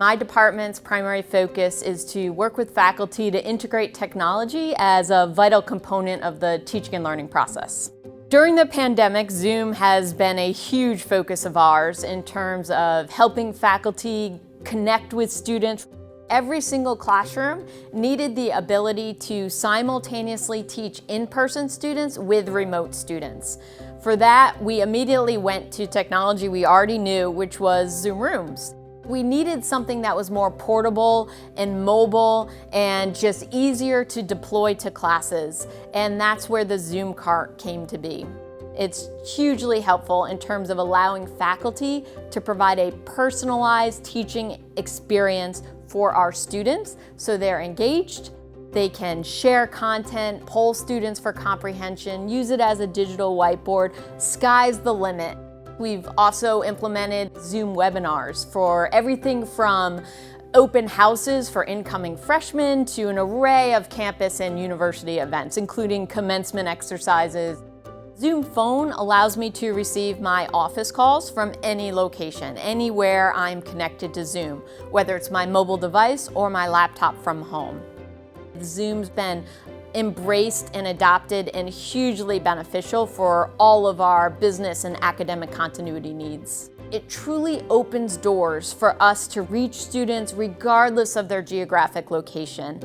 My department's primary focus is to work with faculty to integrate technology as a vital component of the teaching and learning process. During the pandemic, Zoom has been a huge focus of ours in terms of helping faculty connect with students. Every single classroom needed the ability to simultaneously teach in-person students with remote students. For that, we immediately went to technology we already knew, which was Zoom Rooms. We needed something that was more portable and mobile and just easier to deploy to classes, and that's where the Zoom Cart came to be. It's hugely helpful in terms of allowing faculty to provide a personalized teaching experience for our students so they're engaged, they can share content, poll students for comprehension, use it as a digital whiteboard, sky's the limit. We've also implemented Zoom webinars for everything from open houses for incoming freshmen to an array of campus and university events, including commencement exercises. Zoom Phone allows me to receive my office calls from any location, anywhere I'm connected to Zoom, whether it's my mobile device or my laptop from home. Zoom's been embraced and adopted and hugely beneficial for all of our business and academic continuity needs. It truly opens doors for us to reach students regardless of their geographic location.